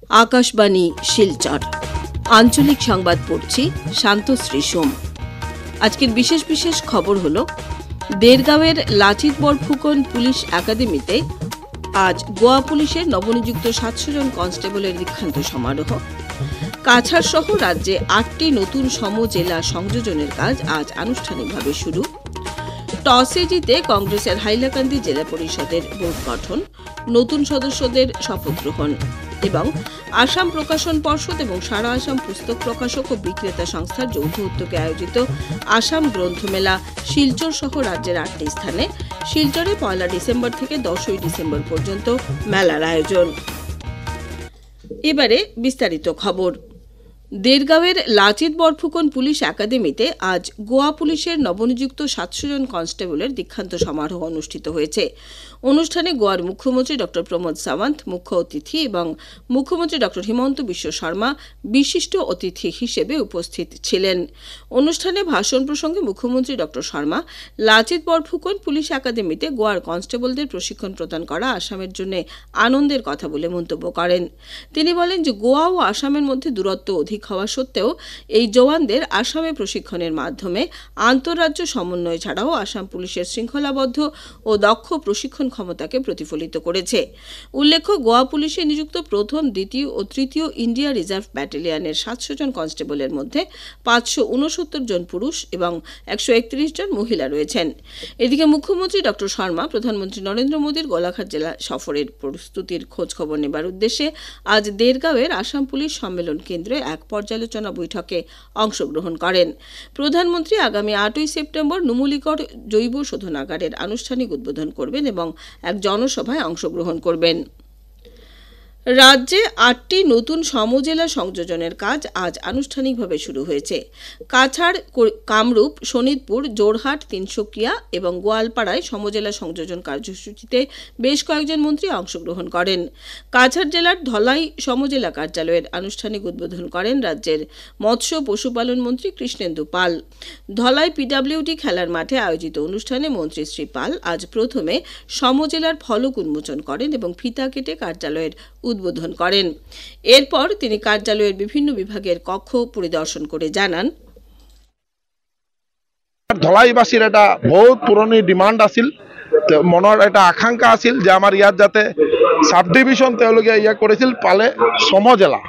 আকাশবাণী শিলচর আঞ্চলিক সংবাদ পড়ছি শান্তশ্রী সোম। আজকের বিশেষ বিশেষ খবর হল দেরগাঁওয়ের লাচিত বরফুকন পুলিশ একাডেমিতে আজ গোয়া পুলিশের নবনিযুক্ত ৭০০ জন কনস্টেবলের দীক্ষান্ত সমারোহ। কাছাড় সহ রাজ্যে ৮টি নতুন সমজেলা সংযোজনের কাজ আজ আনুষ্ঠানিকভাবে শুরু। টসে জিতে কংগ্রেসের হাইলাকান্দি জেলা পরিষদের বোর্ড গঠন, নতুন সদস্যদের শপথ গ্রহণ এবং আসাম প্রকাশন পর্ষদ এবং সারা আসাম পুস্তক প্রকাশক ও বিক্রেতা সংস্থার যৌথ উদ্যোগে আয়োজিত আসাম গ্রন্থমেলা শিলচর সহ রাজ্যের ৮টি স্থানে। শিলচরে ১ ডিসেম্বর থেকে ১০ ডিসেম্বর পর্যন্ত মেলার আয়োজন। এবারে বিস্তারিত খবর। দেরগাঁওয়ের লাচিত বরফুকন পুলিশ একাডেমিতে আজ গোয়া পুলিশের নবনিযুক্ত ৭০০ জন কনস্টেবলের দীক্ষান্ত সমারোহ অনুষ্ঠিত হয়েছে। অনুষ্ঠানে গোয়ার মুখ্যমন্ত্রী ড প্রমোদ সাওয়ান্ত মুখ্য অতিথি এবং মুখ্যমন্ত্রী ড হিমন্ত বিশ্ব শর্মা বিশিষ্ট অতিথি হিসেবে উপস্থিত ছিলেন। অনুষ্ঠানে ভাষণ প্রসঙ্গে মুখ্যমন্ত্রী ড শর্মা লাচিত বরফুকন পুলিশ একাডেমিতে গোয়ার কনস্টেবলদের প্রশিক্ষণ প্রদান করা আসামের জন্য আনন্দের কথা বলে মন্তব্য করেন। তিনি বলেন যে গোয়া ও আসামের মধ্যে দূরত্ব অধিক হওয়া সত্ত্বেও এই জওয়ানদের আসামে প্রশিক্ষণের মাধ্যমে আন্তঃরাজ্য সমন্বয় ছাড়াও আসাম পুলিশের শৃঙ্খলাবদ্ধ ও দক্ষ প্রশিক্ষণ ক্ষমতাকে প্রতিফলিত করেছে। উল্লেখ্য, গোয়া পুলিশে নিযুক্ত প্রথম, দ্বিতীয় ও তৃতীয় ইন্ডিয়া রিজার্ভ ব্যাটালিয়নের ৭০০ জন কনস্টেবলের মধ্যে ৫৬৯ জন পুরুষ এবং ১৩১ জন মহিলা রয়েছেন। এদিকে মুখ্যমন্ত্রী ড শর্মা প্রধানমন্ত্রী নরেন্দ্র মোদীর গোলাঘাট জেলা সফরের প্রস্তুতির খোঁজখবর নেবার উদ্দেশ্যে আজ দেরগাঁওয়ের আসাম পুলিশ সম্মেলন কেন্দ্রে এক পর্যালোচনা বৈঠকে অংশগ্রহণ করেন। প্রধানমন্ত্রী আগামী ৮ই সেপ্টেম্বর নুমলীগড় জৈব শোধনাগারের আনুষ্ঠানিক উদ্বোধন করবেন এবং এক জনসভায় অংশগ্রহণ করবেন। রাজ্যে ৮টি নতুন সমজেলা সংযোজনের কাজ আজ আনুষ্ঠানিকভাবে শুরু হয়েছে। কাছাড়, কামরূপ, শোনিতপুর, জোরহাট, তিনসুকিয়া এবং গোয়ালপাড়ায় সমজেলা সংযোজন কার্যসূচিতে বেশ কয়েকজন মন্ত্রী অংশগ্রহণ করেন। কাছাড় জেলার ধলাই সমজেলা কার্যালয়ের আনুষ্ঠানিক উদ্বোধন করেন রাজ্যের মৎস্য পশুপালন মন্ত্রী কৃষ্ণেন্দু পাল। ধলাই পিডব্লিউডি খেলার মাঠে আয়োজিত অনুষ্ঠানে মন্ত্রী শ্রী পাল আজ প্রথমে সমজেলার ফলক উন্মোচন করেন এবং ফিতা কেটে কার্যালয়ের উদ্বোধন করেন। এরপর তিনি কার্যালয়ের বিভিন্ন বিভাগের কক্ষ পরিদর্শন করে জানান, ধলাইবাসীর এটা বহুত পুরনি ডিমান্ড আছিল, মনৰ এটা আকাংক্ষা আছিল যে আমাৰ ইয়াত যাতে সাব ডিভিশন তেওঁলোকে করেছিল পালে সমজেলা।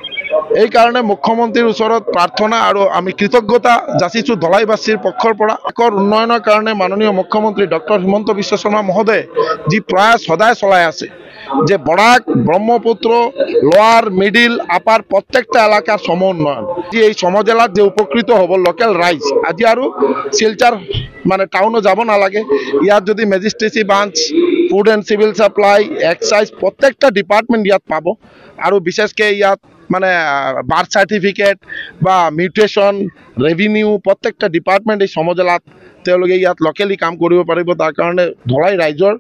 এই কারণে মুখ্যমন্ত্রীর ওচৰত প্রার্থনা আৰু আমি কৃতজ্ঞতা যাচিছো ধলাইবাসীর পক্ষৰ পৰা। উন্নয়নৰ কাৰণে মাননীয় মুখ্যমন্ত্রী ডক্টর হিমন্ত বিশ্ব শর্মা মহোদয় যি প্রয়াস সদায় চলাই আছে যে বরাক, ব্রহ্মপুত্র, লোয়ার, মিডিল, আপার প্রত্যেকটা এলাকার সম উন্নয়ন, এই সমজেলাত যে উপকৃত হব লোকেল রাইজ। আজি আৰু শিলচর মানে টাউনও যাব নালাগে, ইয়াত যদি magistracy branch, food and civil supply, excise প্রত্যেকটা ডিপার্টমেন্ট ইয়াত পাব। আৰু বিশেষকে ইয়াত মানে বার্থ সার্টিফিকেট বা মিউটেশন, রেভিনিউ প্রত্যেকটা ডিপার্টমেন্ট এই সমজেলাত তেওঁলোকে ইয়াত লোকেলি কাম কৰিব পাৰিব। তাৰ কাৰণে ধলাই ৰাইজৰ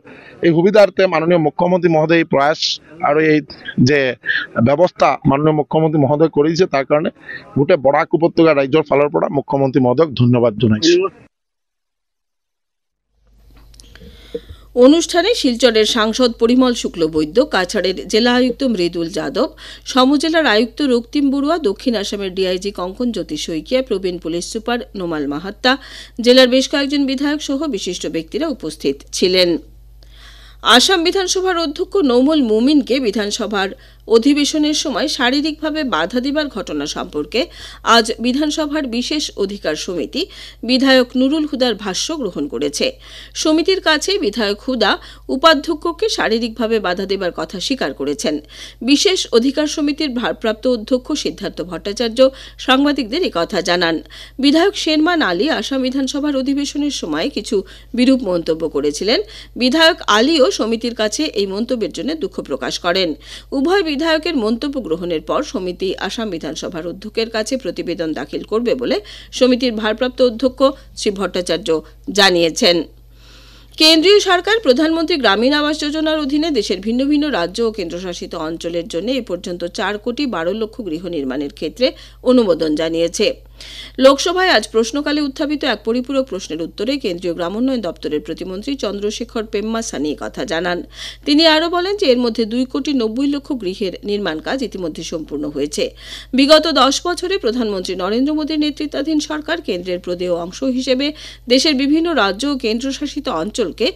এই সুবিধাৰ্থে মাননীয় মুখ্যমন্ত্রী মহোদয় প্রয়াস আৰু এই যে ব্যৱস্থা মাননীয় মুখ্যমন্ত্রী মহোদয় কৰিছে, তাৰ কাৰণে গোটেই বৰাক উপত্যকা ৰাজ্যৰ ফালৰ পৰা মুখ্যমন্ত্রী মহোদয়ক ধন্যবাদ জনাইছো। অনুষ্ঠানে শিলচরের সাংসদ পরিমল শুক্লবৈদ্য, কাছাড়ের জেলা আয়ুক্ত মৃদুল যাদব, সমজেলার আয়ুক্ত রক্তিম বড়ুয়া, দক্ষিণ আসামের ডিআইজি কঙ্কন জ্যোতি শইকিয়া, প্রবীণ পুলিশ সুপার নোমাল মাহাত্তা, জেলার বেশ কয়েকজন বিধায়ক সহ বিশিষ্ট ব্যক্তিরা উপস্থিত ছিলেন। আসাম বিধানসভার অধ্যক্ষ নৌমুল মুমিনকে বিধানসভার অধিবেশনের সময় শারীরিকভাবে বাধা দেবার ঘটনা সম্পর্কে আজ বিধানসভার বিশেষ অধিকার সমিতি বিধায়ক নুরুল হুদার ভাষ্য গ্রহণ করেছে। সমিতির কাছে বিধায়ক হুদা উপাধ্যক্ষকে শারীরিকভাবে বাধা দেবার কথা স্বীকার করেছেন। বিশেষ অধিকার সমিতির ভারপ্রাপ্ত অধ্যক্ষ সিদ্ধার্থ ভট্টাচার্য সাংবাদিকদের একথা জানান। বিধায়ক শেরমান আলী আসাম বিধানসভার অধিবেশনের সময় কিছু বিরূপ মন্তব্য করেছিলেন। বিধায়ক আলীও সমিতির কাছে এই মন্তব্যের জন্য দুঃখ প্রকাশ করেন। উভয় বিধায়কের মন্তব্য গ্রহণের পর সমিতি আসাম বিধানসভার অধ্যক্ষের কাছে প্রতিবেদন দাখিল করবে বলে সমিতির ভারপ্রাপ্ত অধ্যক্ষ শ্রী ভট্টাচার্য জানিয়েছেন। কেন্দ্রীয় সরকার প্রধানমন্ত্রী গ্রামীণ আবাস যোজনার অধীনে দেশের ভিন্ন ভিন্ন রাজ্য ও কেন্দ্রশাসিত অঞ্চলের জন্য এ পর্যন্ত 4 কোটি 12 লক্ষ গৃহ নির্মাণের ক্ষেত্রে অনুমোদন জানিয়েছে। লোকসভায় আজ প্রশ্নকালে উত্থাপিত এক পরিপূরক প্রশ্নের উত্তরে কেন্দ্রীয় গ্রামোন্নয়ন দপ্তরের প্রতিমন্ত্রী চন্দ্রশেখর পেম্মাসানি কথা জানান। তিনি আরও বলেন যে এর মধ্যে 2,90,00,000 গৃহের নির্মাণ কাজ ইতিমধ্যে সম্পূর্ণ হয়েছে। বিগত 10 বছরে প্রধানমন্ত্রী নরেন্দ্র মোদীর নেতৃত্বাধীন সরকার কেন্দ্রের প্রদেয় অংশ হিসেবে দেশের বিভিন্ন রাজ্য ও কেন্দ্রশাসিত অঞ্চলকে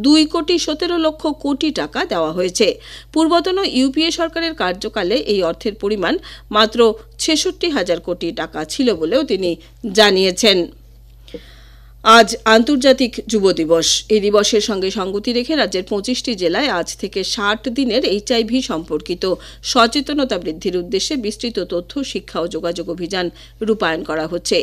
2,17,00,000 কোটি টাকা দেওয়া হয়েছে। পূর্বতন ইউপিএ সরকারের কার্যকালে এই অর্থের পরিমাণ মাত্র 66,000 কোটি টাকা ছিল বলেও তিনি জানিয়েছেন। আজ আন্তর্জাতিক যুব দিবস। এই দিবসের সঙ্গে সঙ্গতি রেখে রাজ্যের 25টি জেলায় আজ থেকে 60 দিনের HIV সম্পর্কিত সচেতনতা বৃদ্ধির উদ্দেশ্যে বিস্তৃত তথ্য, শিক্ষা ও যোগাযোগ অভিযান রূপায়ণ করা হচ্ছে।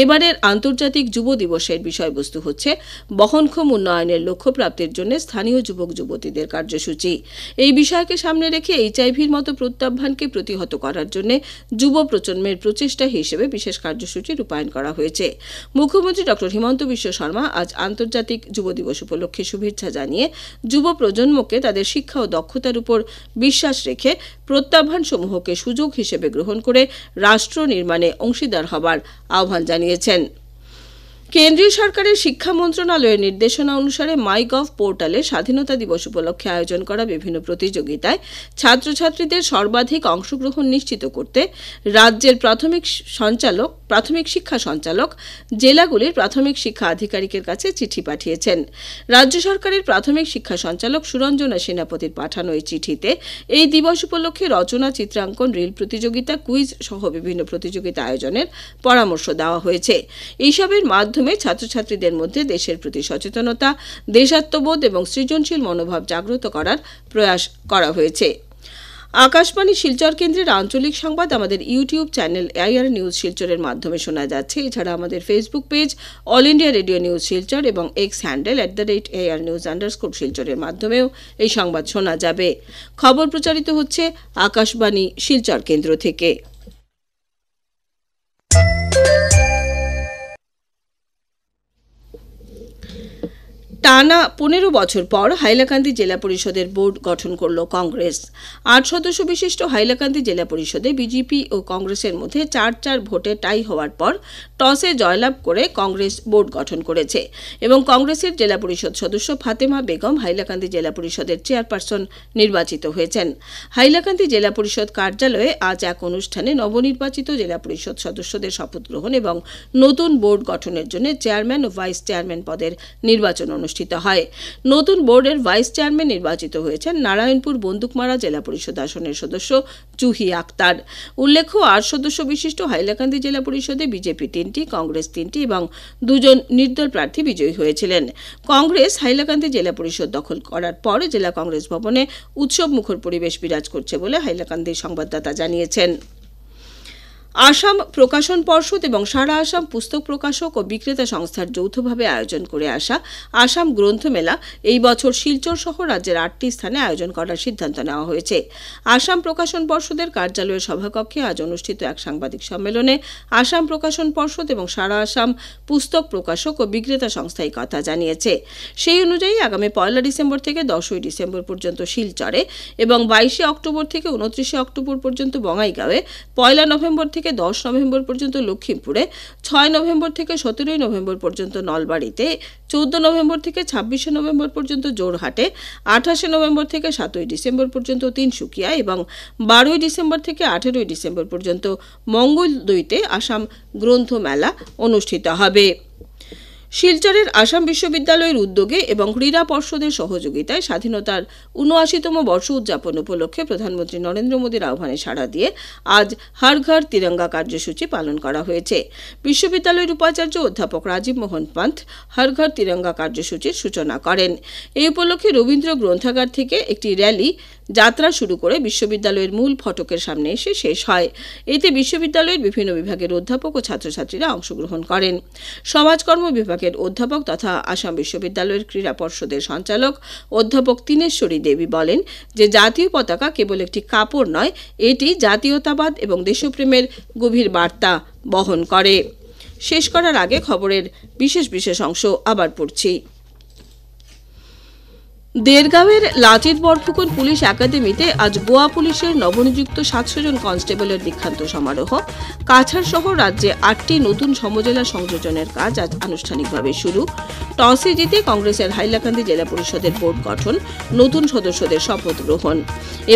এবারের আন্তর্জাতিক যুব দিবসের বিষয়বস্তু হচ্ছে বহনক্ষম উন্নয়নের লক্ষ্য প্রাপ্তির জন্য স্থানীয় যুবক যুবতীদের কার্যসূচি। এই বিষয়কে সামনে রেখে HIVর মতো প্রত্যাহ্বানকে প্রতিহত করার জন্য যুব প্রজন্মের প্রচেষ্টা হিসেবে বিশেষ কার্যসূচি রূপায়ণ করা হয়েছে। মুখ্যমন্ত্রী ডক্টর হিমন্ত বিশ্ব শর্মা আজ আন্তর্জাতিক যুব দিবস উপলক্ষে শুভেচ্ছা জানিয়ে যুব প্রজন্মকে তাদের শিক্ষা ও দক্ষতার উপর বিশ্বাস রেখে প্রত্যাহ্বানসমূহকে সুযোগ হিসেবে গ্রহণ করে রাষ্ট্র নির্মাণে অংশীদার হবার আহ্বান জানিয়েছেন। কেন্দ্রীয় সরকারের শিক্ষা মন্ত্রণালয়ের নির্দেশনা অনুসারে মাইগভ পোর্টালে স্বাধীনতা দিবস উপলক্ষে আয়োজন করা বিভিন্ন প্রতিযোগিতায় ছাত্রছাত্রীদের সর্বাধিক অংশগ্রহণ নিশ্চিত করতে রাজ্যের প্রাথমিক শিক্ষা সঞ্চালক জেলাগুলির প্রাথমিক শিক্ষা আধিকারিকের কাছে চিঠি পাঠিয়েছেন। রাজ্য সরকারের প্রাথমিক শিক্ষা সঞ্চালক সুরঞ্জনা সেনাপতির পাঠানো এই চিঠিতে এই দিবস উপলক্ষে রচনা, চিত্রাঙ্কন, রিল প্রতিযোগিতা, কুইজ সহ বিভিন্ন প্রতিযোগিতা আয়োজনের পরামর্শ দেওয়া হয়েছে। এইসবের মাধ্যমে ছাত্রছাত্রীদের মধ্যে দেশের প্রতি সচেতনতা, দেশাত্মবোধ এবং সৃজনশীল মনোভাব জাগ্রত করার প্রয়াস করা হয়েছে। আকাশবাণী শিলচর কেন্দ্রের আঞ্চলিক সংবাদ আমাদের ইউটিউব চ্যানেল AIR নিউজ শিলচরের মাধ্যমে শোনা যাচ্ছে। এছাড়া আমাদের Facebook page all India radio news Silchar এবং এক্স হ্যান্ডেল @AIR_News_শিলচরের মাধ্যমেও এই সংবাদ শোনা যাবে। খবর প্রচারিত হচ্ছে আকাশবাণী শিলচর কেন্দ্র থেকে। টানা 15 বছর পর হাইলাকান্দি জেলা পরিষদের বোর্ড গঠন করল কংগ্রেস। 8 সদস্য বিশিষ্ট হাইলাকান্দি জেলা পরিষদে বিজেপি ও কংগ্রেসের মধ্যে 4-4 ভোটে টাই হওয়ার পর টসে জয়লাভ করে কংগ্রেস বোর্ড গঠন করেছে এবং কংগ্রেসের জেলা পরিষদ সদস্য ফাতেমা বেগম হাইলাকান্দি জেলা পরিষদের চেয়ারপারসন নির্বাচিত হয়েছেন। হাইলাকান্দি জেলা পরিষদ কার্যালয়ে আজ এক অনুষ্ঠানে নবনির্বাচিত জেলা পরিষদ সদস্যদের শপথ গ্রহণ এবং নতুন বোর্ড গঠনের জন্য চেয়ারম্যান ও ভাইস চেয়ারম্যান পদের নির্বাচন অনুষ্ঠিত হয়। নতুন বোর্ডের ভাইস চেয়ারম্যান নির্বাচিত হয়েছেন নারায়ণপুর বন্দুকমারা জেলা পরিষদ আসনের সদস্য জুহি আক্তার। উল্লেখ্য 8 সদস্য বিশিষ্ট হাইলাকান্দি জেলা পরিষদে বিজেপি 3টি, কংগ্রেস 3টি এবং 2 জন নির্দল প্রার্থী বিজয়ী হয়েছিলেন। কংগ্রেস হাইলাকান্দি জেলা পরিষদ দখল করার পর জেলা কংগ্রেস ভবনে উৎসব মুখর পরিবেশ বিরাজ করছে বলে হাইলাকান্দির সংবাদদাতা জানিয়েছেন। আসাম প্রকাশন পর্ষদ এবং সারা আসাম পুস্তক প্রকাশক ও বিক্রেতা সংস্থার যৌথভাবে আয়োজন করে আসা আসাম গ্রন্থমেলা এই বছর শিলচর সহ রাজ্যের 8টি স্থানে আয়োজন করার সিদ্ধান্ত নেওয়া হয়েছে। আসাম প্রকাশন পর্ষদের কার্যালয়ের সভাকক্ষে আজ অনুষ্ঠিত এক সাংবাদিক সম্মেলনে আসাম প্রকাশন পর্ষদ এবং সারা আসাম পুস্তক প্রকাশক ও বিক্রেতা সংস্থা এই কথা জানিয়েছে। সেই অনুযায়ী আগামী 1 ডিসেম্বর থেকে 10 ডিসেম্বর পর্যন্ত শিলচরে এবং 22 অক্টোবর থেকে 29 অক্টোবর পর্যন্ত বঙ্গাইগাঁওয়ে, 1 নভেম্বর থেকে 10 নভেম্বর পর্যন্ত লক্ষ্মীমপুরে, 6 নভেম্বর থেকে 17 নভেম্বর পর্যন্ত নলবাড়িতে, 14 নভেম্বর থেকে 26 নভেম্বর পর্যন্ত জোরহাটে, 28 নভেম্বর থেকে 7 ডিসেম্বর পর্যন্ত তিনসুকিয়া এবং 12 ডিসেম্বর থেকে 18 ডিসেম্বর পর্যন্ত মঙ্গলদৈতে আসাম গ্রন্থ মেলা অনুষ্ঠিত হবে। শিলচরের আসাম বিশ্ববিদ্যালয়ের উদ্যোগে এবং ক্রীড়া পর্ষদের সহযোগিতায় স্বাধীনতার ৭৯তম বর্ষ উদযাপন উপলক্ষে প্রধানমন্ত্রী নরেন্দ্র মোদীর আহ্বানে সাড়া দিয়ে আজ হর ঘর তিরঙ্গা কার্যসূচি পালন করা হয়েছে। বিশ্ববিদ্যালয়ের উপাচার্য অধ্যাপক রাজীব মোহন পান্থ হর ঘর তিরঙ্গা কার্যসূচির সূচনা করেন। এই উপলক্ষে রবীন্দ্র গ্রন্থাগার থেকে একটি র্যালি যাত্রা শুরু করে বিশ্ববিদ্যালয়ের মূল ফটকের সামনে এসে শেষ হয়। এতে বিশ্ববিদ্যালয়ের বিভিন্ন বিভাগের অধ্যাপক ও ছাত্রছাত্রীরা অংশগ্রহণ করেন। সমাজকর্ম বিভাগের অধ্যাপক তথা আসাম বিশ্ববিদ্যালয়ের ক্রীড়া পর্ষদের সঞ্চালক অধ্যাপক তিনেশ্বরী দেবী বলেন যে জাতীয় পতাকা কেবল একটি কাপড় নয়, এটি জাতীয়তাবাদ এবং দেশপ্রেমের গভীর বার্তা বহন করে। শেষ করার আগে খবরের বিশেষ অংশ আবার পড়ছি। দেরগাঁওয়ের লাচিত বরফুকন পুলিশ একাডেমিতে আজ গোয়া পুলিশের নবনিযুক্ত 700 জন কনস্টেবলের দীক্ষান্ত সমারোহ। কাছাড় সহ রাজ্যে 8টি নতুন সমজেলা সংযোজনের কাজ আজ আনুষ্ঠানিকভাবে শুরু। টসে জিতে কংগ্রেসের হাইলাকান্দি জেলা পরিষদের বোর্ড গঠন, নতুন সদস্যদের শপথ গ্রহণ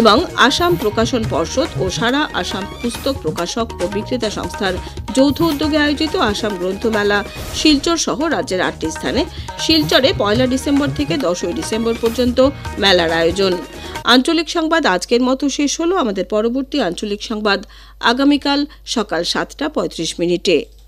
এবং আসাম প্রকাশন পর্ষদ ও সারা আসাম পুস্তক প্রকাশক ও বিক্রেতা সংস্থার যৌথ উদ্যোগে আয়োজিত আসাম গ্রন্থমেলা শিলচর সহ রাজ্যের 8টি স্থানে। শিলচরে 1 ডিসেম্বর থেকে 10 ডিসেম্বর পর্যন্ত মেলার আয়োজন। আঞ্চলিক সংবাদ আজকের মতো শেষ হলো। আমাদের পরবর্তী আঞ্চলিক সংবাদ আগামীকাল সকাল 7:35।